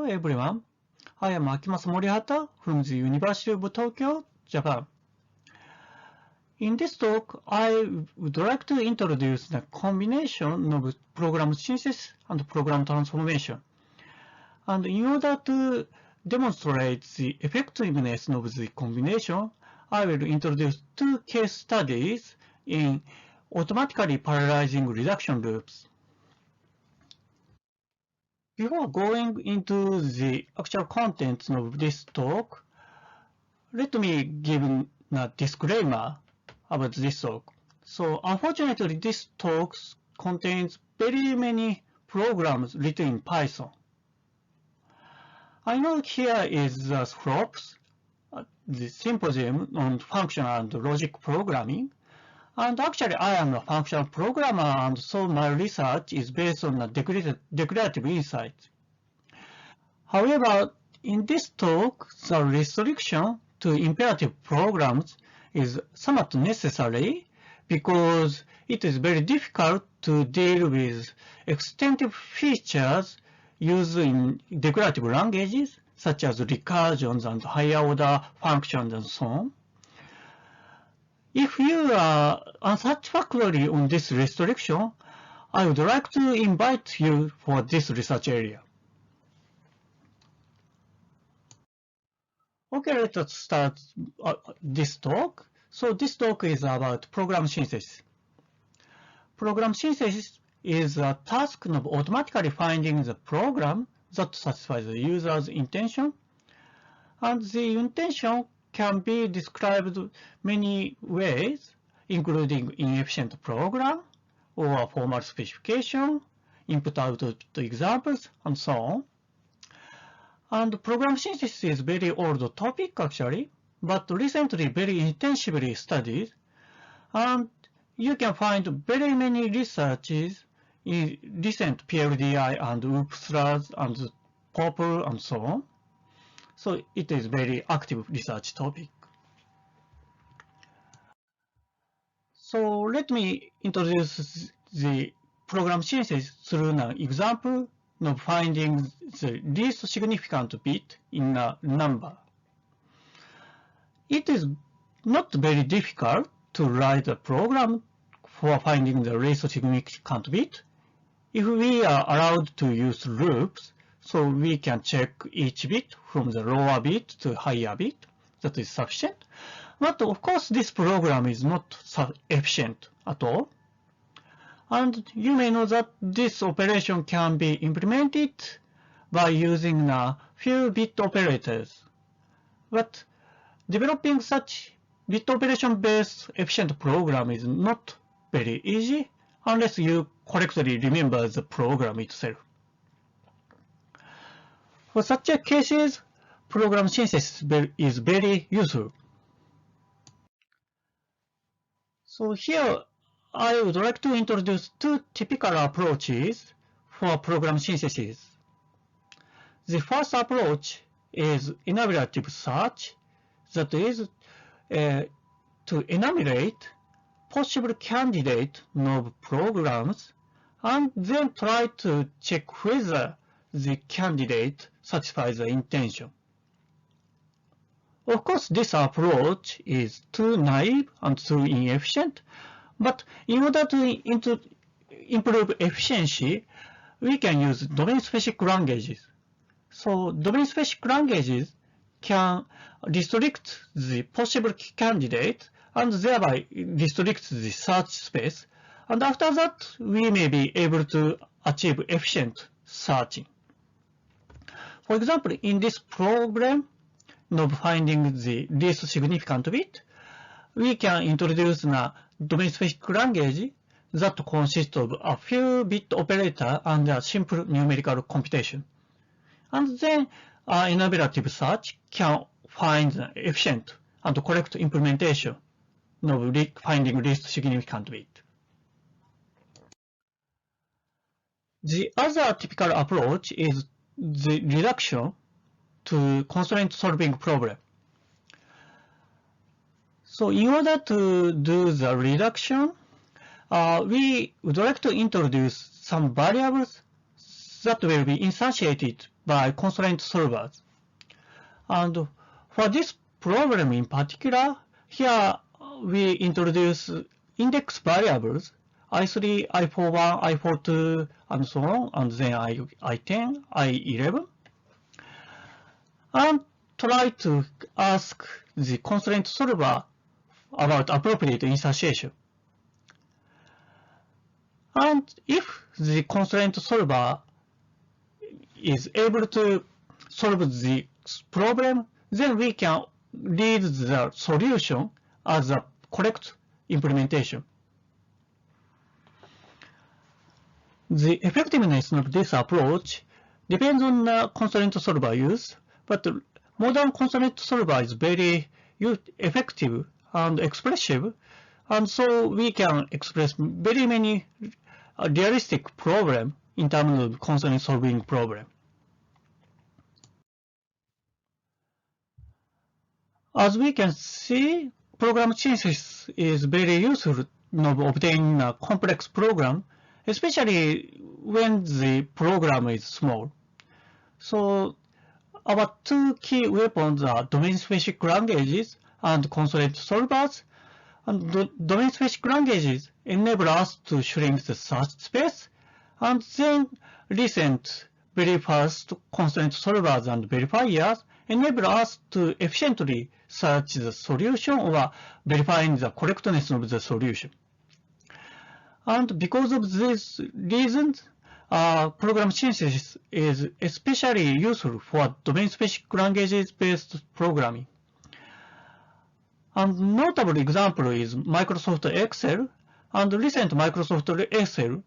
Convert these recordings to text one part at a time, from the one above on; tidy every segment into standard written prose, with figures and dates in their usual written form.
Hello everyone, I am Akimasa Morihata from the University of Tokyo, Japan. In this talk, I would like to introduce the combination of program synthesis and program transformation. And in order to demonstrate the effectiveness of the combination, I will introduce two case studies in automatically parallelizing reduction loops. Before going into the actual contents of this talk, let me give a disclaimer about this talk. So unfortunately, this talk contains very many programs written in Python. I know here is the FLOPS, the symposium on functional and logic programming. And actually, I am a functional programmer, and so my research is based on a declarative insight. However, in this talk, the restriction to imperative programs is somewhat necessary because it is very difficult to deal with extensive features used in declarative languages, such as recursions and higher order functions and so on. If you are unsatisfactory on this restriction, I would like to invite you for this research area. Okay, let us start this talk. So this talk is about program synthesis. Program synthesis is a task of automatically finding the program that satisfies the user's intention, and the intention can be described many ways, including inefficient program, or a formal specification, input-output examples, and so on. And program synthesis is a very old topic, actually, but recently very intensively studied, and you can find very many researches in recent PLDI and FLOPS and POPL and so on. So it is very active research topic. So let me introduce the program synthesis through an example of finding the least significant bit in a number. It is not very difficult to write a program for finding the least significant bit if we are allowed to use loops. So we can check each bit from the lower bit to higher bit. That is sufficient. But of course, this program is not efficient at all. And you may know that this operation can be implemented by using a few bit operators. But developing such bit operation-based efficient program is not very easy unless you correctly remember the program itself. For such cases, program synthesis is very useful. So here, I would like to introduce two typical approaches for program synthesis. The first approach is enumerative search, that is, to enumerate possible candidate of programs and then try to check whether the candidate satisfies the intention. Of course, this approach is too naive and too inefficient, but in order to improve efficiency, we can use domain-specific languages. So domain-specific languages can restrict the possible candidate and thereby restrict the search space, and after that, we may be able to achieve efficient searching. For example, in this problem of finding the least significant bit, we can introduce a domain-specific language that consists of a few bit operator and a simple numerical computation. And then enumerative search can find an efficient and correct implementation of finding least significant bit. The other typical approach is the reduction to constraint solving problem. So in order to do the reduction, we would like to introduce some variables that will be instantiated by constraint solvers. And for this problem in particular, here we introduce index variables I3, I41, I42, and so on, and then I10, I11, and try to ask the constraint solver about appropriate instantiation. And if the constraint solver is able to solve the problem, then we can read the solution as a correct implementation. The effectiveness of this approach depends on the constraint solver use, but modern constraint solver is very effective and expressive, and so we can express very many realistic problems in terms of constraint solving problem. As we can see, program synthesis is very useful in obtaining a complex program, especially when the program is small. So our two key weapons are domain-specific languages and constraint solvers. And domain-specific languages enable us to shrink the search space, and then recent very-fast constraint solvers and verifiers enable us to efficiently search the solution or verifying the correctness of the solution. And because of these reasons, program synthesis is especially useful for domain-specific languages-based programming. And notable example is Microsoft Excel, and recent Microsoft Excel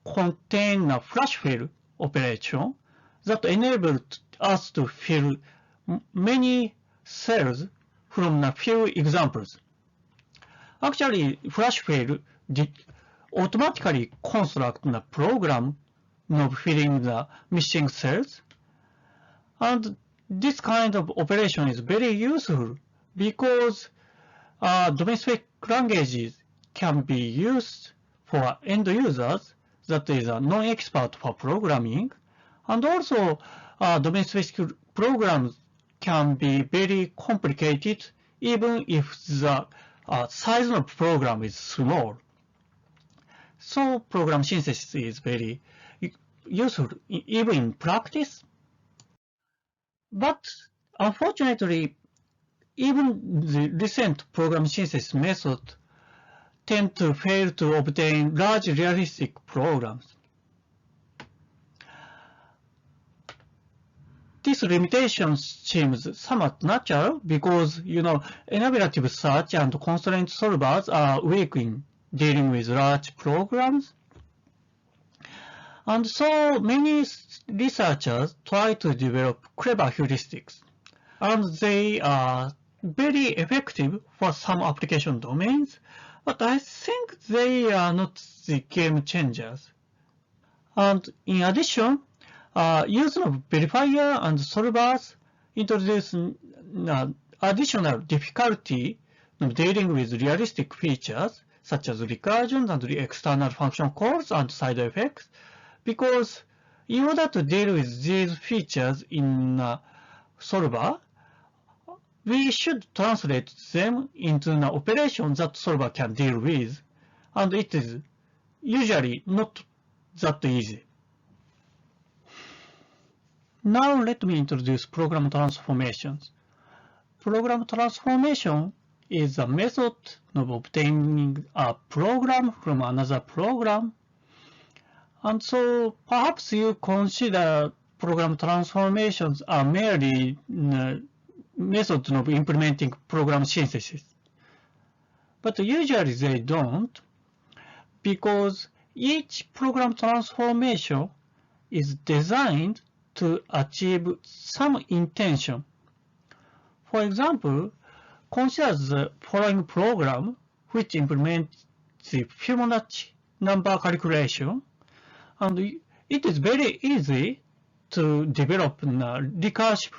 contain a flash fill operation that enabled us to fill many cells from a few examples. Actually, flash fill automatically construct a program of filling the missing cells, and this kind of operation is very useful because domain-specific languages can be used for end users, that is a non-expert for programming, and also domain-specific programs can be very complicated even if the size of the program is small. So program synthesis is very useful even in practice. But unfortunately, even the recent program synthesis method tend to fail to obtain large realistic programs. This limitation seems somewhat natural because, enumerative search and constraint solvers are weak in dealing with large programs. And so many researchers try to develop clever heuristics, and they are very effective for some application domains, but I think they are not the game changers. And in addition, use of verifier and solvers introduce additional difficulty of dealing with realistic features such as recursions and external function calls and side effects, because in order to deal with these features in solver, we should translate them into an operation that solver can deal with, and it is usually not that easy. Now let me introduce program transformations. Program transformation is a method of obtaining a program from another program, and so perhaps you consider program transformations are merely methods of implementing program synthesis. But usually they don't, because each program transformation is designed to achieve some intention. For example, consider the following program which implements the Fibonacci number calculation, and it is very easy to develop a recursive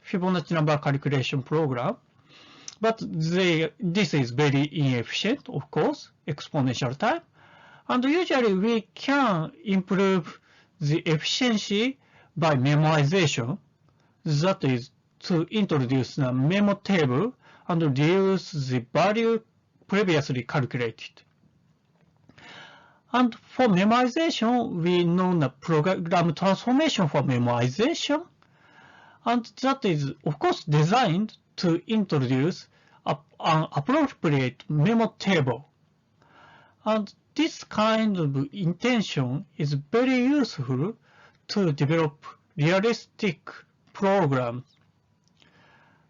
Fibonacci number calculation program, but this is very inefficient, of course, exponential time, and usually we can improve the efficiency by memoization, that is, to introduce the memo table and reuse the value previously calculated. And for memoization, we know the program transformation for memoization, and that is, of course, designed to introduce an appropriate memo table. And this kind of intention is very useful to develop realistic programs.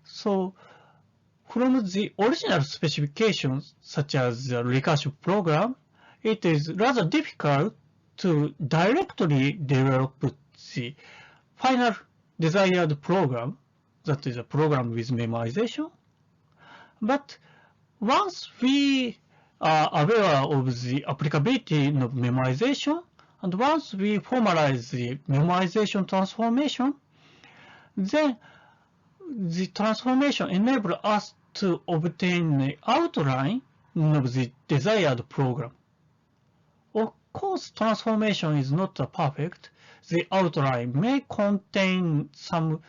So, from the original specifications, such as the recursive program, it is rather difficult to directly develop the final desired program, that is a program with memoization. But once we are aware of the applicability of memoization, and once we formalize the memoization transformation, then the transformation enables us to obtain the outline of the desired program. Of course, transformation is not perfect. The outline may contain some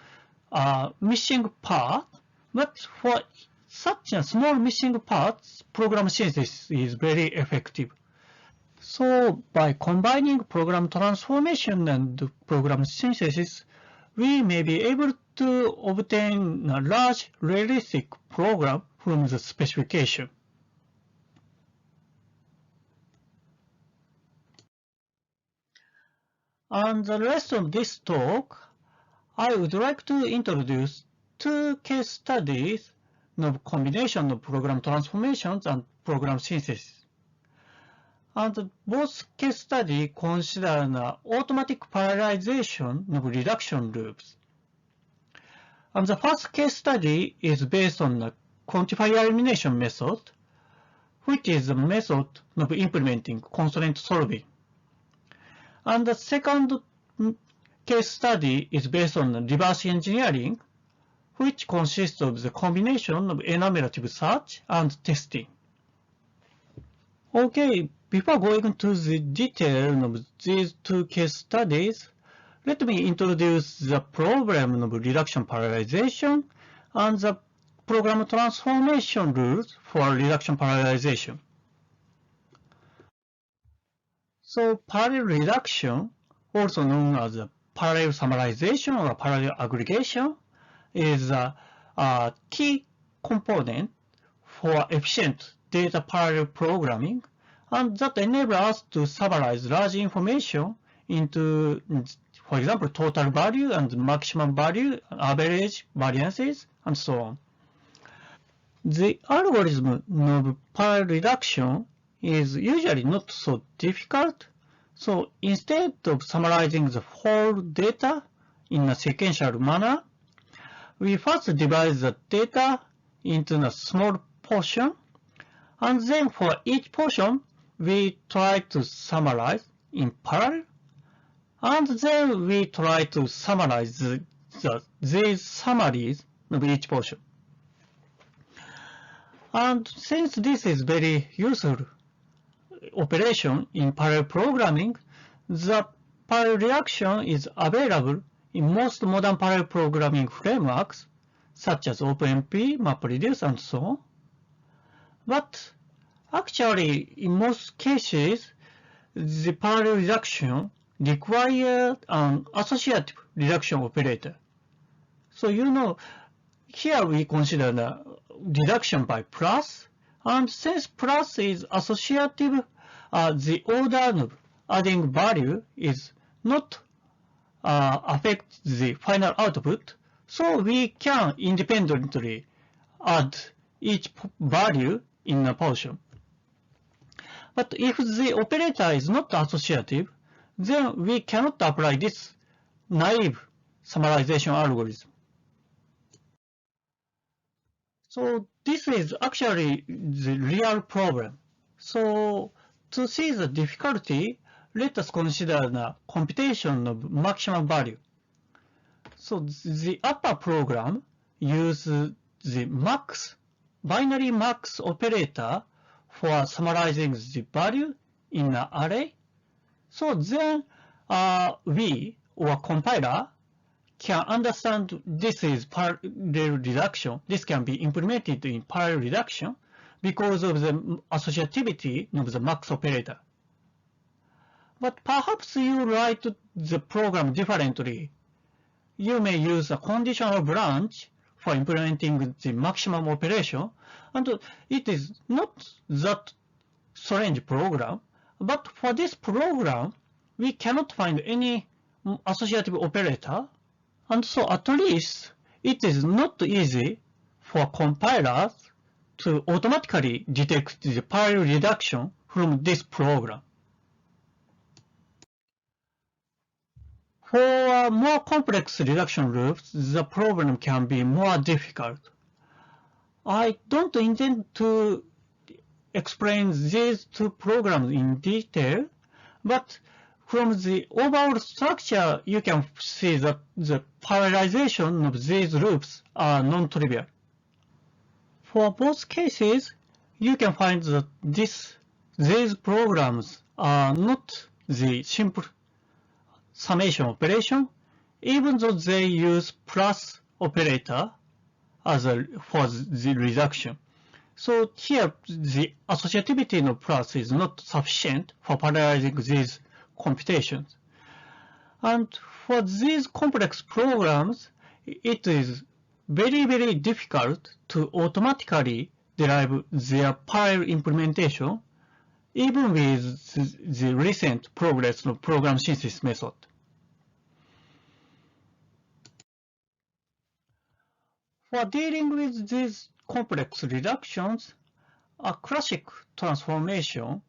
missing part, but for such a small missing parts, program synthesis is very effective. So, by combining program transformation and program synthesis, we may be able to obtain a large realistic program from the specification. On the rest of this talk, I would like to introduce two case studies of combination of program transformations and program synthesis. And both case studies consider an automatic parallelization of reduction loops. And the first case study is based on the quantifier elimination method, which is a method of implementing constraint solving. And the second case study is based on reverse engineering, which consists of the combination of enumerative search and testing. Okay, before going to the detail of these two case studies, let me introduce the problem of reduction parallelization and the program transformation rules for reduction parallelization. So, parallel reduction, also known as parallel summarization or parallel aggregation, is a key component for efficient data parallel programming, and that enables us to summarize large information into, for example, total value and maximum value, average variances, and so on. The algorithm of parallel reduction is usually not so difficult, so instead of summarizing the whole data in a sequential manner, we first divide the data into a small portion, and then for each portion, we try to summarize in parallel, and then we try to summarize these summaries of each portion. And since this is very useful operation in parallel programming, the parallel reduction is available in most modern parallel programming frameworks, such as OpenMP, MapReduce, and so on. But actually, in most cases, the parallel reduction requires an associative reduction operator. So here we consider the reduction by plus, and since plus is associative, the order of adding value is not affect the final output, so we can independently add each value in a portion. But if the operator is not associative, then we cannot apply this naive summarization algorithm. So this is actually the real problem. So to see the difficulty, let us consider the computation of maximum value. So the upper program uses the binary max operator for summarizing the value in an array. So then we or compiler can understand this is parallel reduction. This can be implemented in parallel reduction because of the associativity of the max operator. But perhaps you write the program differently. You may use a conditional branch for implementing the maximum operation, and it is not that strange program. But for this program, we cannot find any associative operator, and so at least it is not easy for compilers to automatically detect the parallel reduction from this program. For more complex reduction loops, the problem can be more difficult. I don't intend to explain these two programs in detail, but from the overall structure, you can see that the parallelization of these loops are non-trivial. For both cases, you can find that these programs are not the simple summation operation, even though they use plus operator for the reduction. So here, the associativity of plus is not sufficient for parallelizing these computations. And for these complex programs, it is very, very difficult to automatically derive their parallel implementation, even with the recent progress of program synthesis method. For dealing with these complex reductions, a classic transformation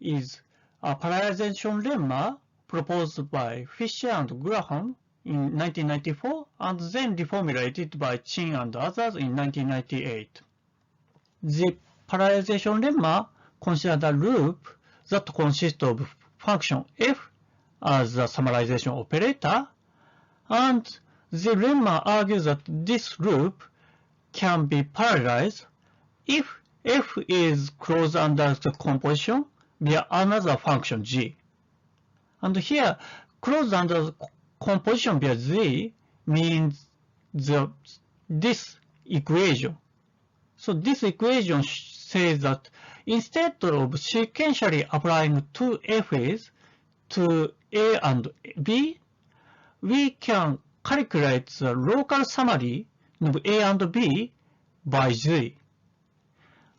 is a parallelization lemma proposed by Fisher and Graham in 1994 and then reformulated by Chin and others in 1998. The parallelization lemma considers a loop that consists of function f as a summarization operator, and the lemma argues that this loop can be parallelized if f is closed under the composition via another function g. And here, closed under the composition via z means this equation. So this equation says that instead of sequentially applying two f's to a and b, we can calculate the local summary of a and b by z.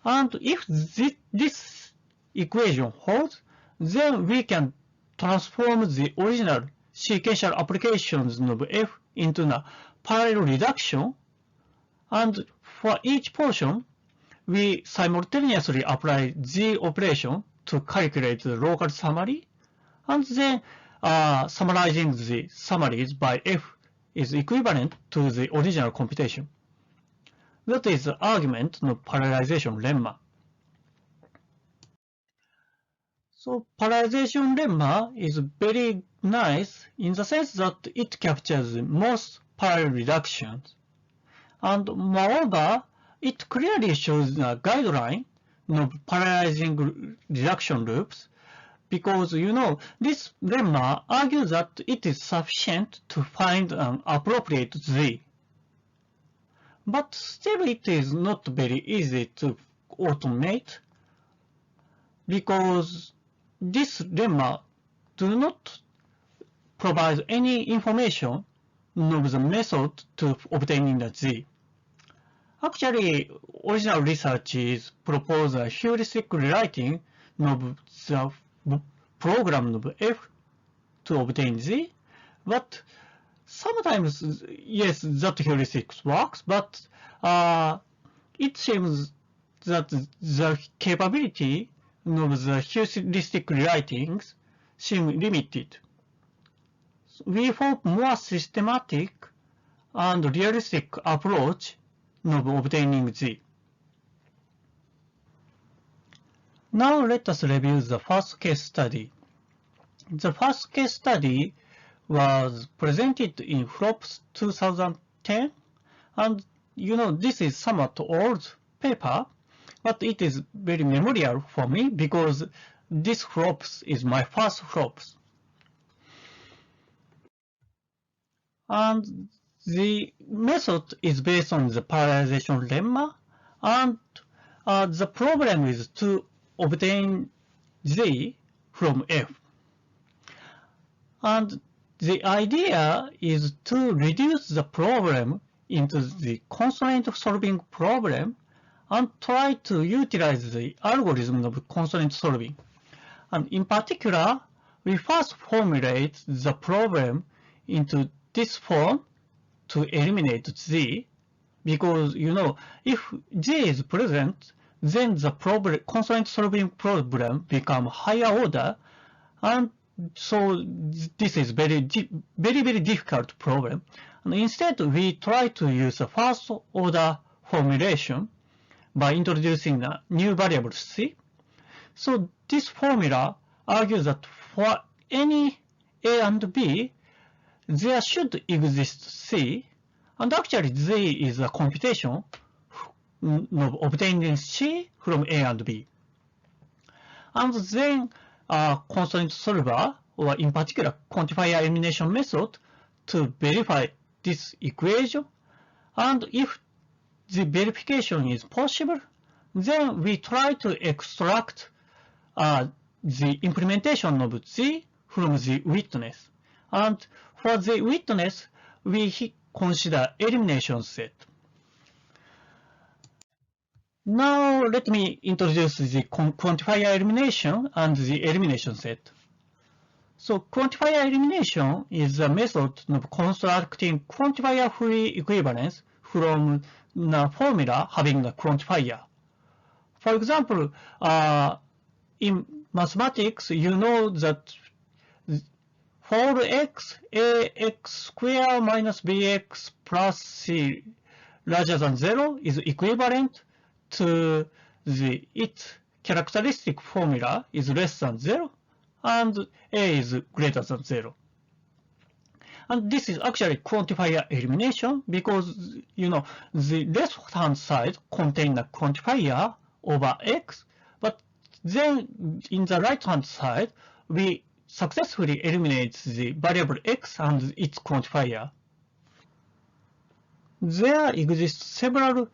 And if this equation holds, then we can transform the original sequential applications of f into a parallel reduction, and for each portion, we simultaneously apply z operation to calculate the local summary, and then summarizing the summaries by f is equivalent to the original computation. That is the argument of parallelization lemma. So parallelization lemma is very nice in the sense that it captures most parallel reductions. And moreover, it clearly shows a guideline of parallelizing reduction loops, because this lemma argues that it is sufficient to find an appropriate z. But still it is not very easy to automate, because this lemma does not provide any information of the method to obtaining the z. Actually, original research proposes a heuristic rewriting of the program of f to obtain z, but sometimes, yes, that heuristic works, but it seems that the capability of the heuristic rewritings seem limited. We hope more systematic and realistic approach of obtaining z. Now let us review the first case study. The first case study was presented in FLOPS 2010, and this is somewhat old paper, but it is very memorable for me because this FLOPS is my first FLOPS. And the method is based on the parallelization lemma, and the problem is to obtain Z from F. And the idea is to reduce the problem into the constraint solving problem and try to utilize the algorithm of constraint solving. And in particular, we first formulate the problem into this form to eliminate Z, because if Z is present, then the constraint solving problem become higher order, and so this is very difficult problem. And instead, we try to use a first order formulation by introducing a new variable C. So this formula argues that for any A and B, there should exist C, and actually Z is a computation of obtaining C from A and B. And then constraint solver, or in particular quantifier elimination method, to verify this equation. And if the verification is possible, then we try to extract the implementation of Z from the witness. And for the witness, we consider elimination set. Now let me introduce the quantifier elimination and the elimination set. So quantifier elimination is a method of constructing quantifier-free equivalence from a formula having a quantifier. For example, in mathematics, you know that for all x, ax squared minus bx plus c larger than 0 is equivalent to its characteristic formula is less than 0, and a is greater than 0. And this is actually quantifier elimination, because the left-hand side contains a quantifier over x, but then in the right-hand side, we successfully eliminate the variable x and its quantifier. There exist several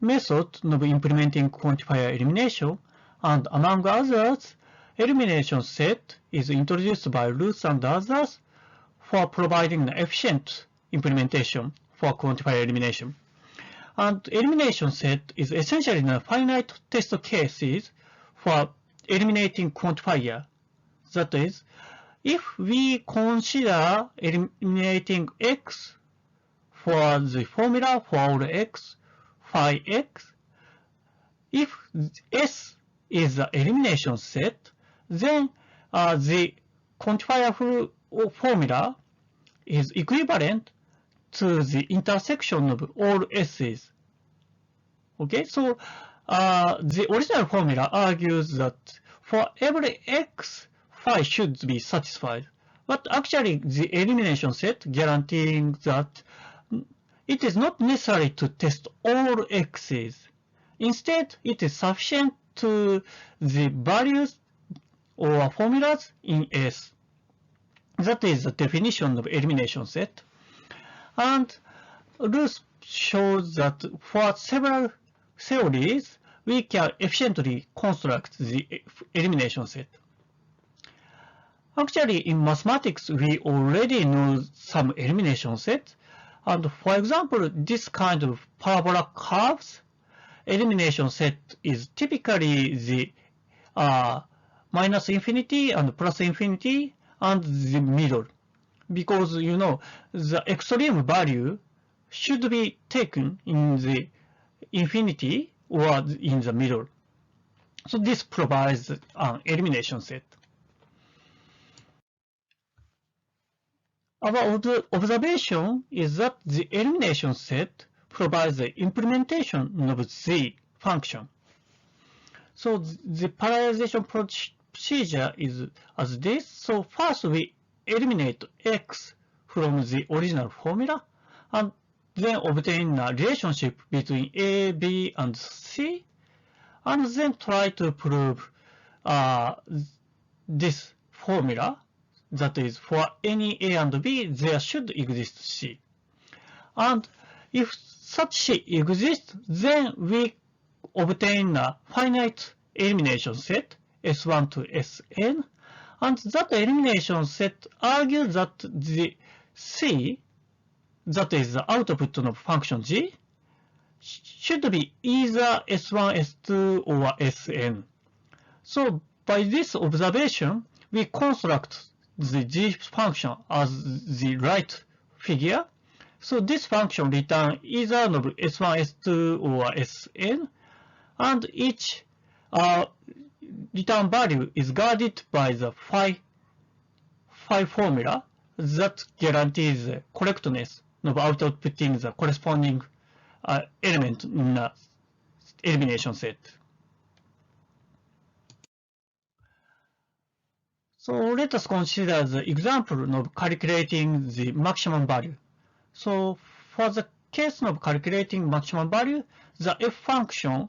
methods of implementing quantifier elimination, and among others, elimination set is introduced by Ruth and others for providing an efficient implementation for quantifier elimination. And elimination set is essentially a finite test cases for eliminating quantifier. That is, if we consider eliminating x for the formula for all x, phi x, if S is the elimination set, then the quantifier formula is equivalent to the intersection of all S's. Okay, so the original formula argues that for every x, phi should be satisfied. But actually, the elimination set guaranteeing that it is not necessary to test all x's. Instead, it is sufficient to the values or formulas in S. That is the definition of elimination set. And Ruth shows that for several theories, we can efficiently construct the elimination set. Actually, in mathematics, we already know some elimination sets. And for example, this kind of parabola curves, elimination set is typically the minus infinity and plus infinity and the middle. Because, the extreme value should be taken in the infinity or in the middle. So this provides an elimination set. Our observation is that the elimination set provides the implementation of the function. So the parallelization procedure is as this. So first we eliminate x from the original formula, and then obtain a relationship between A, B, and C, and then try to prove this formula that is, for any A and B, there should exist C. And if such C exists, then we obtain a finite elimination set, S1 to Sn, and that elimination set argues that the C, that is the output of function G, should be either S1, S2, or Sn. So by this observation, we construct the G function as the right figure. So this function returns either of S1, S2, or Sn, and each return value is guarded by the phi formula that guarantees the correctness of outputting the corresponding element in the elimination set. So let us consider the example of calculating the maximum value. So for the case of calculating maximum value, the f function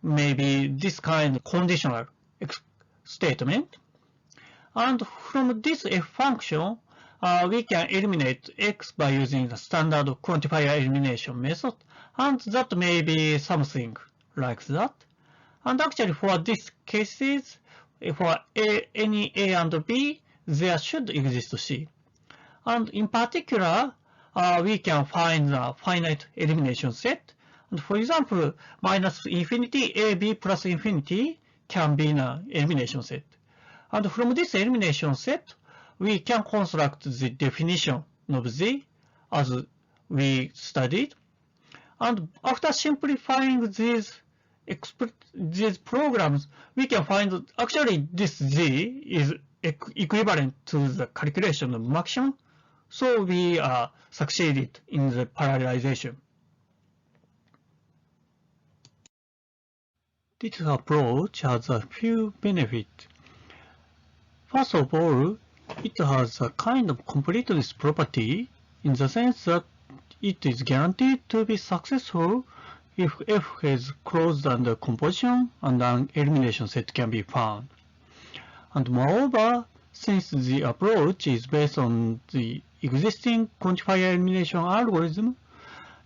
may be this kind of conditional statement. And from this f function, we can eliminate x by using the standard quantifier elimination method, and that may be something like that. And actually for these cases, for any A and B, there should exist C. And in particular, we can find the finite elimination set. And for example, minus infinity, AB plus infinity can be an elimination set. And from this elimination set, we can construct the definition of Z as we studied. And after simplifying these programs, we can find that actually this Z is equivalent to the calculation of maximum. So we succeeded in the parallelization. This approach has a few benefits. First of all, it has a kind of completeness property in the sense that it is guaranteed to be successful if F is closed under composition and an elimination set can be found. And moreover, since the approach is based on the existing quantifier elimination algorithm,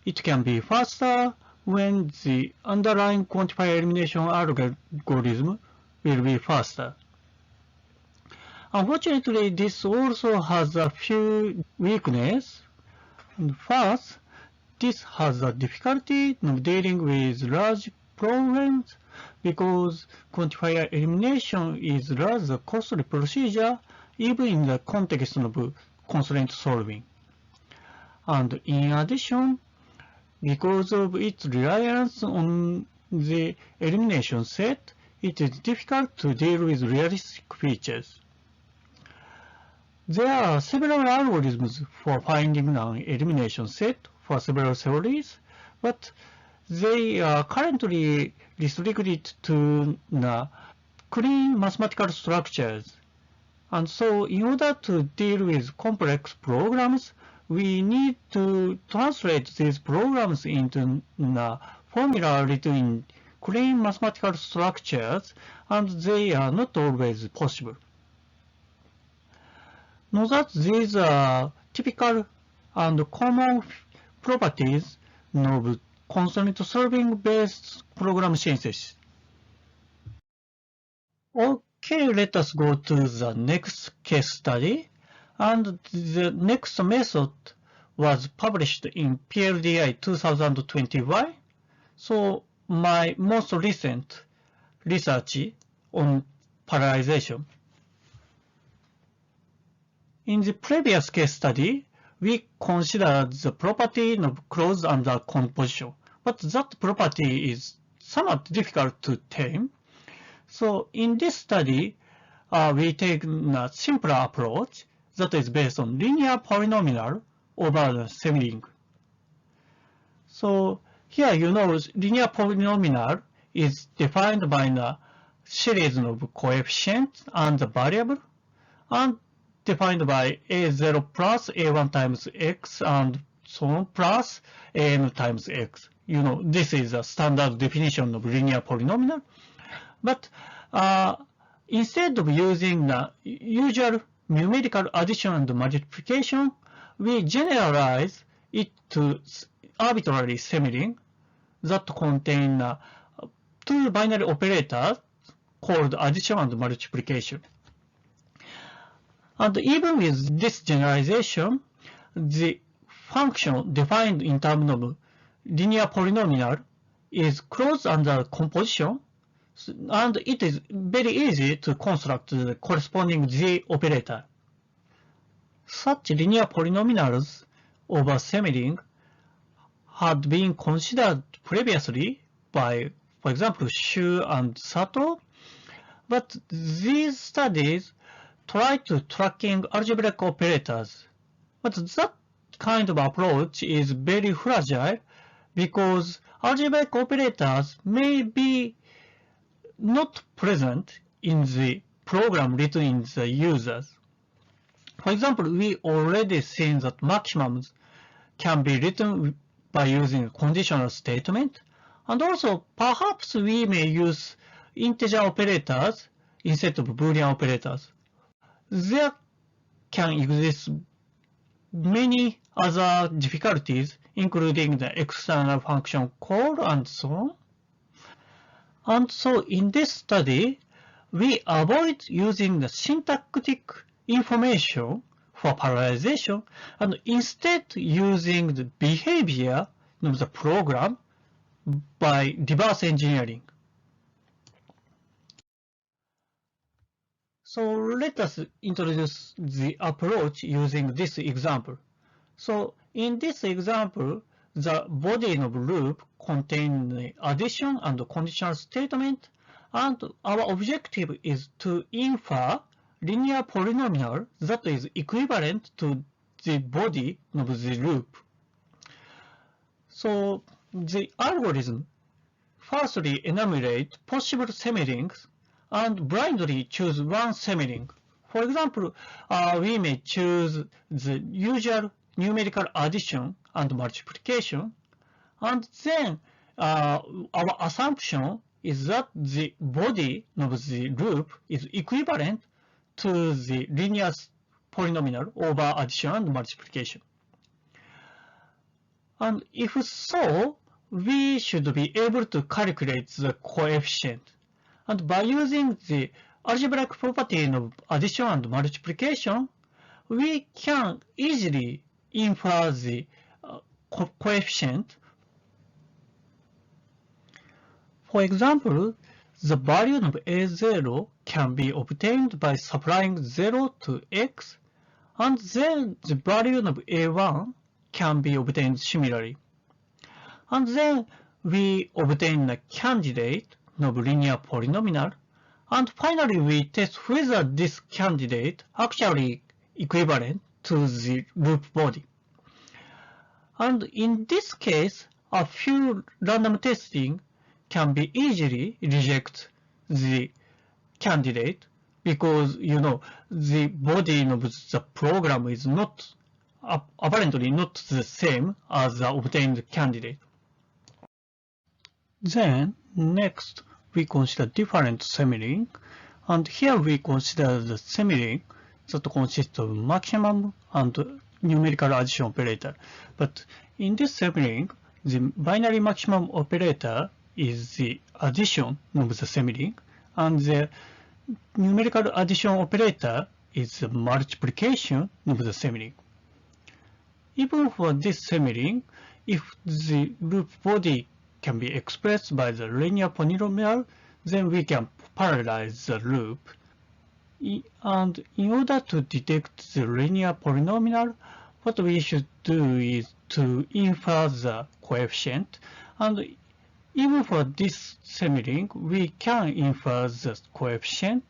it can be faster when the underlying quantifier elimination algorithm will be faster. Unfortunately, this also has a few weaknesses. First, this has a difficulty of dealing with large problems because quantifier elimination is rather costly procedure even in the context of constraint solving. And in addition, because of its reliance on the elimination set, it is difficult to deal with realistic features. There are several algorithms for finding an elimination set for several theories, but they are currently restricted to clean mathematical structures. And so in order to deal with complex programs, we need to translate these programs into formula written in clean mathematical structures, and they are not always possible. Note that these are typical and common properties of constraint solving based program synthesis. Okay, let us go to the next case study. And the next method was published in PLDI 2021. So my most recent research on parallelization. In the previous case study, we considered the property of closed under composition, but that property is somewhat difficult to tame. So in this study, we take a simpler approach that is based on linear polynomial over the semi-ring. So here linear polynomial is defined by a series of coefficients and the variable, and defined by a0 plus a1 times x and so on plus an times x. This is a standard definition of linear polynomial. But instead of using the usual numerical addition and multiplication, we generalize it to arbitrary semiring that contain two binary operators called addition and multiplication. And even with this generalization, the function defined in terms of linear polynomial is closed under composition, and it is very easy to construct the corresponding z operator. Such linear polynomials over semiring had been considered previously by, for example, Shu and Sato, but these studies try to tracking algebraic operators. But that kind of approach is very fragile because algebraic operators may be not present in the program written in the users. For example, we already seen that maximums can be written by using conditional statement, and also perhaps we may use integer operators instead of Boolean operators. There can exist many other difficulties, including the external function call and so on. And so in this study, we avoid using the syntactic information for parallelization and instead using the behavior of the program by reverse engineering. So let us introduce the approach using this example. So in this example, the body of loop contains the addition and conditional statement, and our objective is to infer linear polynomial that is equivalent to the body of the loop. So the algorithm firstly enumerate possible semirings and blindly choose one semiring. For example, we may choose the usual numerical addition and multiplication, and then our assumption is that the body of the loop is equivalent to the linear polynomial over addition and multiplication. And if so, we should be able to calculate the coefficient. And by using the algebraic property of addition and multiplication, we can easily infer the coefficient. For example, the value of a0 can be obtained by supplying 0 to x, and then the value of a1 can be obtained similarly. And then we obtain a candidate of linear polynomial, and finally we test whether this candidate actually equivalent to the loop body. And in this case, a few random testing can be easily reject the candidate because the body of the program is not apparently not the same as the obtained candidate. Then next we consider different semiring, and here we consider the semiring that consists of maximum and numerical addition operator. But in this semiring, the binary maximum operator is the addition of the semiring, and the numerical addition operator is the multiplication of the semiring. Even for this semiring, if the loop body can be expressed by the linear polynomial, then we can parallelize the loop. And in order to detect the linear polynomial, what we should do is to infer the coefficient, and even for this semiring, we can infer the coefficient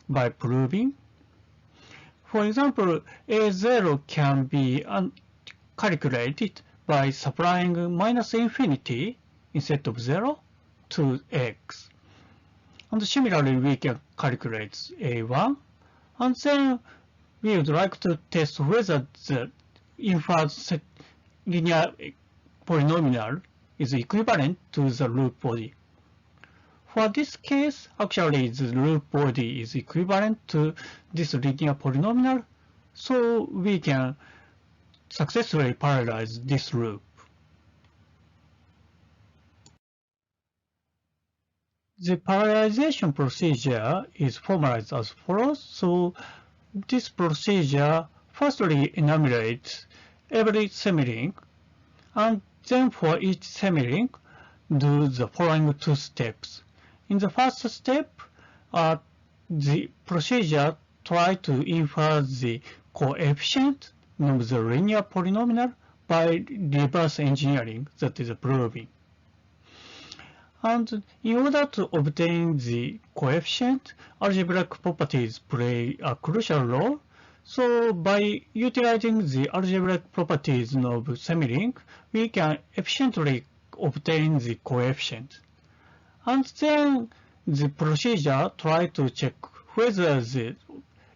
by proving. For example, a0 can be calculated by supplying minus infinity instead of 0 to x. And similarly, we can calculate a1, and then we would like to test whether the inferred linear polynomial is equivalent to the loop body. For this case, actually the loop body is equivalent to this linear polynomial, so we can successfully parallelize this loop. The parallelization procedure is formalized as follows. So this procedure firstly enumerates every semilink, and then for each semilink do the following two steps. In the first step, the procedure tries to infer the coefficient of the linear polynomial by reverse engineering, that is proving. And in order to obtain the coefficient, algebraic properties play a crucial role. So by utilizing the algebraic properties of semilink, we can efficiently obtain the coefficient. And then the procedure tries to check whether the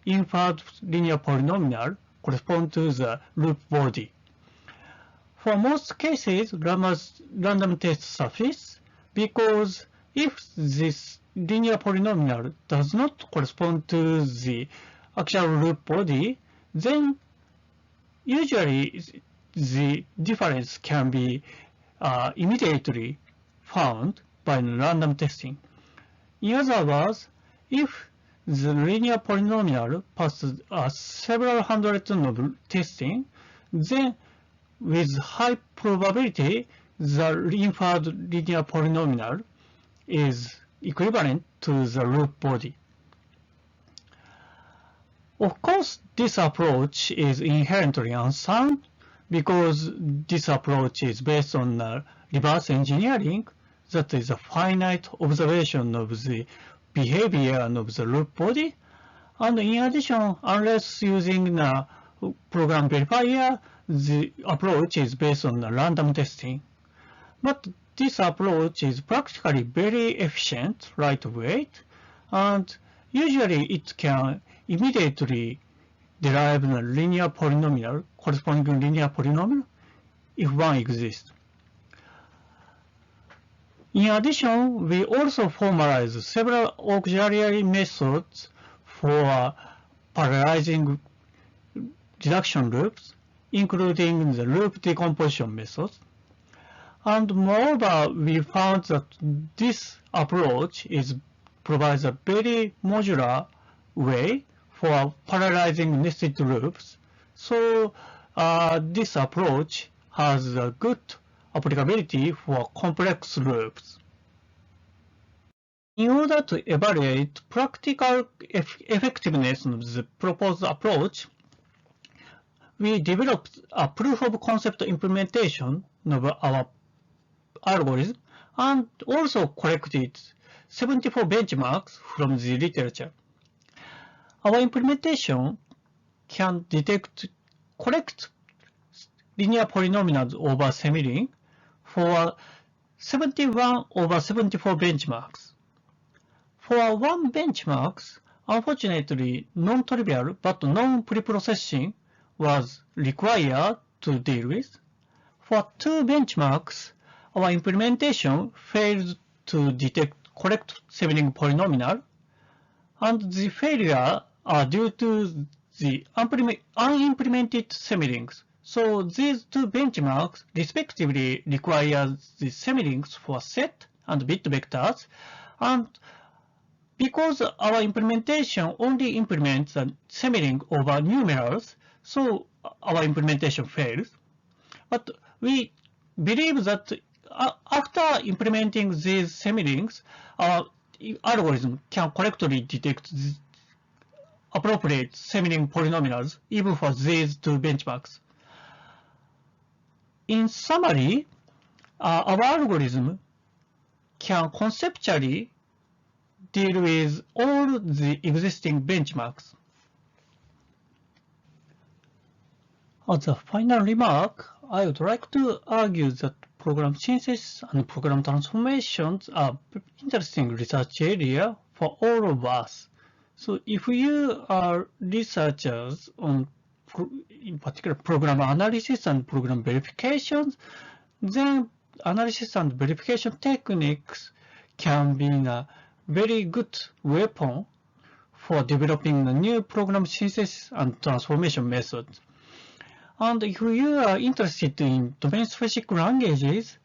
inferred linear polynomial corresponds to the loop body. For most cases, random tests suffice, because if this linear polynomial does not correspond to the actual loop body, then usually the difference can be immediately found by random testing. In other words, if the linear polynomial passes several hundreds of testing, then with high probability the inferred linear polynomial is equivalent to the loop body. Of course, this approach is inherently unsound because this approach is based on reverse engineering, that is a finite observation of the behavior of the loop body, and in addition, unless using the program verifier, the approach is based on random testing. But this approach is practically very efficient, lightweight, and usually it can immediately derive the linear polynomial, corresponding linear polynomial, if one exists. In addition, we also formalize several auxiliary methods for parallelizing reduction loops, including the loop decomposition methods. And moreover, we found that this approach provides a very modular way for parallelizing nested loops. So this approach has a good applicability for complex loops. In order to evaluate practical effectiveness of the proposed approach, we developed a proof of concept implementation of our algorithm and also collected 74 benchmarks from the literature. Our implementation can detect correct linear polynomials over semilink for 71 over 74 benchmarks. For one benchmark, unfortunately, non-trivial but non-preprocessing was required to deal with. For two benchmarks, our implementation failed to detect correct semilink polynomial, and the failure are due to the unimplemented semilinks. So these two benchmarks respectively require the semilinks for set and bit vectors, and because our implementation only implements a semilink over numerals, so our implementation fails. But we believe that after implementing these semilinks, our algorithm can correctly detect the appropriate semilink polynomials even for these two benchmarks. In summary, our algorithm can conceptually deal with all the existing benchmarks. As a final remark, I would like to argue that program synthesis and program transformations are interesting research area for all of us. So if you are researchers on, in particular, program analysis and program verifications, then analysis and verification techniques can be a very good weapon for developing a new program synthesis and transformation methods. And if you are interested in domain-specific languages,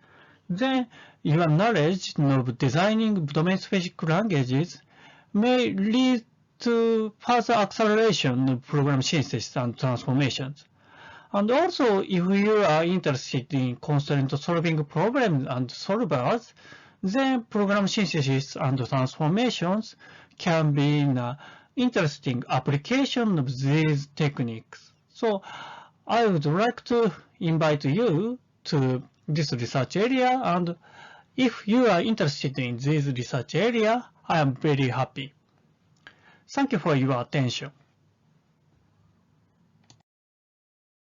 then your knowledge of designing domain-specific languages may lead to further acceleration of program synthesis and transformations. And also, if you are interested in constraint solving problems and solvers, then program synthesis and transformations can be an interesting application of these techniques. So I would like to invite you to this research area, and if you are interested in this research area, I am very happy. Thank you for your attention.